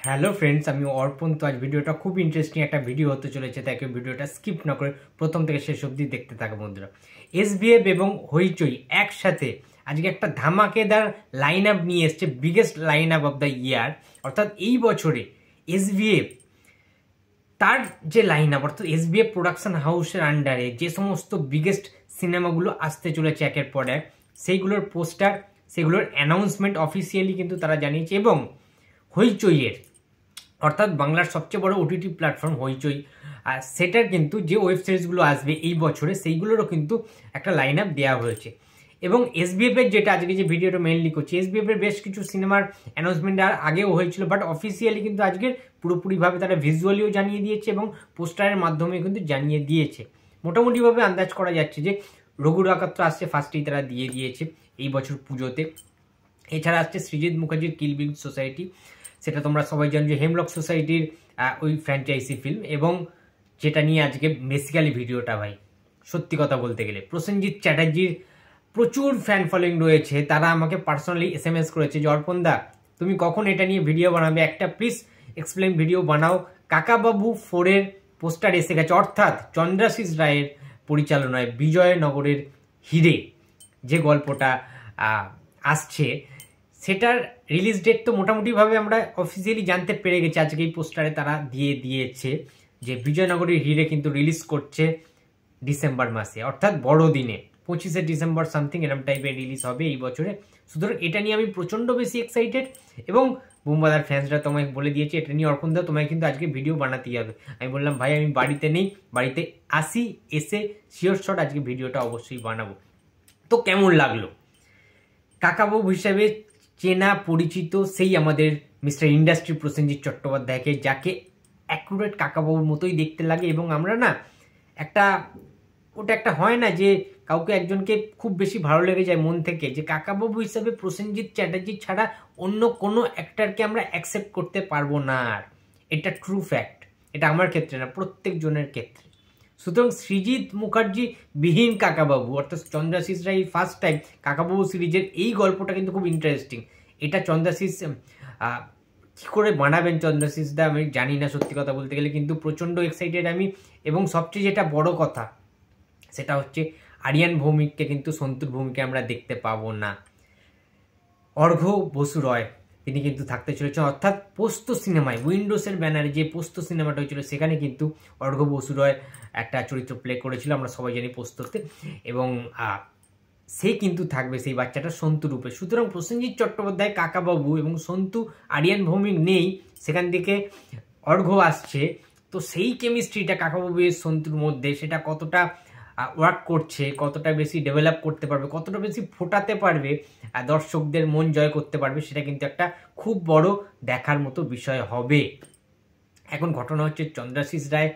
Hello friends, আমি অর্পণ। তো আজ ভিডিওটা খুব ইন্টারেস্টিং একটা ভিডিও হতে চলেছে, তাই ভিডিওটা স্কিপ না করে প্রথম থেকে শেষ অবধি দেখতে থাকো বন্ধুরা। এসবিএফ এবং হইচই একসাথে আজকে একটা ধামাকেদার লাইন আপ নিয়ে এসছে, biggest line up of the year. অর্থাৎ এই বছরে এসবিএফ তার যে লাইন আপ, অর্থাৎ এসবিএফ প্রোডাকশন হাউসের আন্ডারে যে সমস্ত বিগেস্ট সিনেমাগুলো আসতে চলেছে একের পর এক, সেইগুলোর পোস্টার, সেগুলোর অ্যানাউন্সমেন্ট অফিসিয়ালি কিন্তু তারা জানিয়েছে। এবং হইচইয়ের, অর্থাৎ বাংলার সবচেয়ে বড় ওটিটি প্ল্যাটফর্ম হইচই, সেটার কিন্তু যে ওয়েব সিরিজগুলো আসবে এই বছরে সেইগুলোরও কিন্তু একটা লাইন আপ দেওয়া হয়েছে। এবং এসবিএফ এর যেটা আজকে যে ভিডিওটা মেইনলি করছি, এসবিএফ এর বেশ কিছু সিনেমার অ্যানাউন্সমেন্ট আর আগেও হয়েছিল, বাট অফিসিয়ালি কিন্তু আজকে পুরোপুরিভাবে তারা ভিজুয়ালিও জানিয়ে দিয়েছে এবং পোস্টারের মাধ্যমে কিন্তু জানিয়ে দিয়েছে। মোটামুটিভাবে আন্দাজ করা যাচ্ছে যে রঘু ডাকাত তো আসছে, ফার্স্টেই তারা দিয়ে দিয়েছে এই বছর পুজোতে। এছাড়া আসছে সৃজিত মুখার্জির কিল বিল সোসাইটি, সেটা তোমরা সবাই জানো যে হেমলক সোসাইটির ওই ফ্র্যাঞ্চাইজি ফিল্ম। এবং যেটা নিয়ে আজকে বেসিক্যালি ভিডিওটা, ভাই সত্যি কথা বলতে গেলে প্রসেনজিৎ চ্যাটার্জির প্রচুর ফ্যান ফলোয়িং রয়েছে। তারা আমাকে পার্সোনালি SMS করেছে যে অর্পণদা, তুমি কখন এটা নিয়ে ভিডিও বানাবে, একটা প্লিজ এক্সপ্লেন ভিডিও বানাও। কাকাবাবু 4-এর পোস্টার এসে গেছে, অর্থাৎ চন্দ্রাশিস রায়ের পরিচালনায় বিজয়নগরের হিরে যে গল্পটা আসছে, সেটার রিলিজ ডেট তো মোটামুটিভাবে আমরা অফিসিয়ালি জানতে পেরে গেছি। আজকে এই পোস্টারে তারা দিয়ে দিয়েছে যে বিজয়নগরের হিরে কিন্তু রিলিজ করছে ডিসেম্বর মাসে, অর্থাৎ বড়দিনে 25শে ডিসেম্বর সামথিং এরকম টাইপের রিলিজ হবে এই বছরে। সুতরাং এটা নিয়ে আমি প্রচণ্ড বেশি এক্সাইটেড। এবং বুমবাদার ফ্যান্সরা তোমায় বলে দিয়েছে এটা নিয়ে অর্পণদা তোমায় কিন্তু আজকে ভিডিও বানাতেই হবে। আমি বললাম ভাই আমি বাড়িতে নেই, বাড়িতে আসি, এসে শিওর শট আজকে ভিডিওটা অবশ্যই বানাবো। তো কেমন লাগলো? কাকাবাবু হিসাবে চেনা পরিচিত সেই আমাদের মিস্টার ইন্ডাস্ট্রি প্রসেনজিৎ চট্টোপাধ্যায়কে, যাকে অ্যাকুরেট কাকাবাবুর মতোই দেখতে লাগে। এবং আমরা না ওটা একটা হয় না যে কাউকে একজনকে খুব বেশি ভালো লেগে যায় মন থেকে, যে কাকাবাবু হিসাবে প্রসেনজিৎ চ্যাটার্জি ছাড়া অন্য কোনো অ্যাক্টারকে আমরা অ্যাকসেপ্ট করতে পারবো না। আর এটা ট্রু ফ্যাক্ট, এটা আমার ক্ষেত্রে না, প্রত্যেক জনের ক্ষেত্রে। সুতরাং সৃজিত মুখার্জি বিহীন কাকাবাবু, অর্থাৎ চন্দ্রাশিস রায় ফার্স্ট টাইম কাকাবাবু সিরিজের এই গল্পটা কিন্তু খুব ইন্টারেস্টিং। এটা চন্দ্রাশিস কী করে বানাবেন চন্দ্রাশিস দা আমি জানি না সত্যি কথা বলতে গেলে, কিন্তু প্রচণ্ড এক্সাইটেড আমি। এবং সবচেয়ে যেটা বড় কথা সেটা হচ্ছে আরিয়ান ভৌমিককে কিন্তু সন্তুর ভূমিকে আমরা দেখতে পাবো না। অর্ঘ্য বসু রয় তিনি কিন্তু থাকতে চলেছেন, অর্থাৎ পোস্ত সিনেমায় উইন্ডোজের ব্যানারে যে পোস্ত সিনেমাটা হয়েছিল সেখানে কিন্তু অর্ঘ্য বসু রয় একটা চরিত্র প্লে করেছিল, আমরা সবাই জানি পোস্ততে। এবং সে কিন্তু থাকবে সেই বাচ্চাটা সন্তু রূপে। সুতরাং প্রসেনজিৎ চট্টোপাধ্যায় কাকাবাবু এবং সন্তু, আরিয়ান ভৌমিক নেই, সেখান থেকে অর্ঘ্য আসছে। তো সেই কেমিস্ট্রিটা কাকাবাবু এর সন্তুর মধ্যে সেটা কতটা ওয়ার্ক করছে, কতটা বেশি ডেভেলপ করতে পারবে, কতটা বেশি ফোটাতে পারবে, দর্শকদের মন জয় করতে পারবে, সেটা কিন্তু একটা খুব বড় দেখার মতো বিষয় হবে। এখন ঘটনা হচ্ছে চন্দ্রাশিস রায়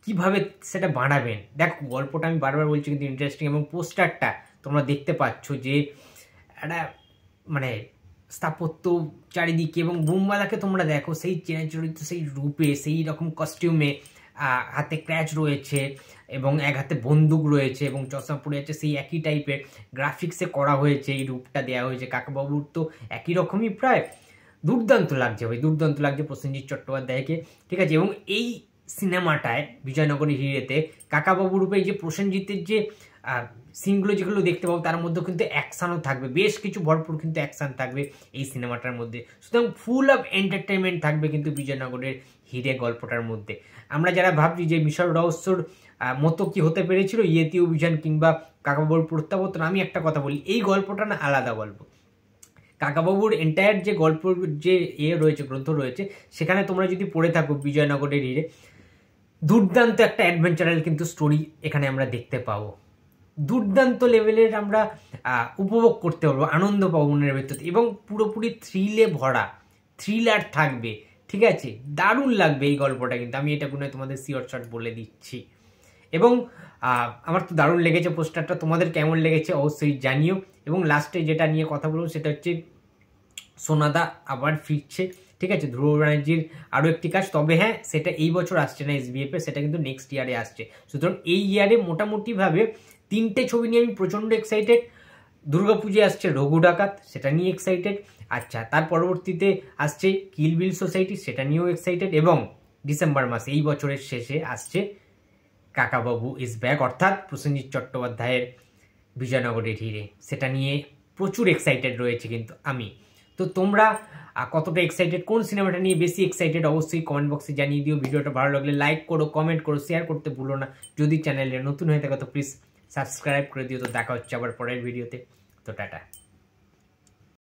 কিভাবে সেটা বানাবেন। দেখো গল্পটা আমি বারবার বলছি কিন্তু ইন্টারেস্টিং, এবং পোস্টারটা তোমরা দেখতে পাচ্ছ যে একটা মানে স্থাপত্য চারিদিকে। এবং বুমবালাকে তোমরা দেখো সেই চরিত্র, সেই রূপে, সেই রকম কস্টিউমে, হাতে ক্র্যাচ রয়েছে এবং এক হাতে বন্দুক রয়েছে এবং চশমা পরে আছে, সেই একই টাইপের গ্রাফিক্সে করা হয়েছে, এই রূপটা দেওয়া হয়েছে। কাকাবাবুর তো একই রকমই প্রায়। দুর্দান্ত লাগছে ভাই, দুর্দান্ত লাগছে প্রসেনজিৎ চট্টোপাধ্যায়কে, ঠিক আছে। এবং এই সিনেমাটায় বিজয়নগরের হিরেতে কাকাবাবু রূপে যে প্রসেনজিতের যে সিনগুলো যেগুলো দেখতে পাবো, তার মধ্যেও কিন্তু অ্যাকশানও থাকবে, বেশ কিছু ভরপুর কিন্তু অ্যাকশান থাকবে এই সিনেমাটার মধ্যে। সুতরাং ফুল অফ এন্টারটেনমেন্ট থাকবে কিন্তু বিজয়নগরের হিরে গল্পটার মধ্যে। আমরা যারা ভাবছি যে মিশর রহস্যর মতো কি হতে পেরেছিল ইয়েতি অভিযান কিংবা কাকাবাবুর প্রত্যাবর্তন, আমি একটা কথা বলি, এই গল্পটা না আলাদা গল্প। কাকাবাবুর এন্টায়ার যে গল্প যে রয়েছে, গ্রন্থ রয়েছে, সেখানে তোমরা যদি পড়ে থাকো বিজয়নগরের হিরে, দুর্দান্ত একটা অ্যাডভেঞ্চারাল কিন্তু স্টোরি এখানে আমরা দেখতে পাবো। দুর্দান্ত লেভেলের আমরা উপভোগ করতে পারবো, আনন্দ পাবো মনের ভেতর, এবং পুরোপুরি থ্রিলে ভরা, থ্রিলার থাকবে, ঠিক আছে। দারুণ লাগবে এই গল্পটা কিন্তু, আমি এটা কোনো তোমাদের শিওর শট বলে দিচ্ছি। এবং আমার তো দারুণ লেগেছে পোস্টারটা, তোমাদের কেমন লেগেছে অবশ্যই জানিও। এবং লাস্টে যেটা নিয়ে কথা বলবো সেটা হচ্ছে সোনাদা আবার ফিরছে, ঠিক আছে। ধ্রুব ব্যানার্জির আরও একটি কাজ, তবে হ্যাঁ সেটা এই বছর আসছে না এসবিএফে, সেটা কিন্তু নেক্সট ইয়ারে আসছে। সুতরাং এই ইয়ারে মোটামুটিভাবে 3টে ছবি নিয়ে আমি প্রচণ্ড এক্সাইটেড। দুর্গাপুজোয় আসছে রঘু ডাকাত, সেটা নিয়ে এক্সাইটেড। আচ্ছা, তার পরবর্তীতে আসছে কিল বিল সোসাইটি, সেটা নিয়েও এক্সাইটেড। এবং ডিসেম্বর মাসে এই বছরের শেষে আসছে কাকাবাবু ইজ ব্যাক, অর্থাৎ প্রসেনজিৎ চট্টোপাধ্যায়ের বিজয়নগরের হিরে, সেটা নিয়ে প্রচুর এক্সাইটেড রয়েছে কিন্তু আমি। তো তোমরা কতটা এক্সাইটেড, কোন সিনেমাটা নিয়ে বেশি এক্সাইটেড, অবশ্যই কমেন্ট বক্সে জানিয়ে দিও। ভিডিওটা ভালো লাগলে লাইক করো, কমেন্ট করো, শেয়ার করতে ভুলো না। যদি চ্যানেলে নতুন হয়ে থাকে তো প্লিজ সাবস্ক্রাইব করে দিও। তো দেখা হচ্ছে আবার পরের ভিডিওতে। তো টাটা।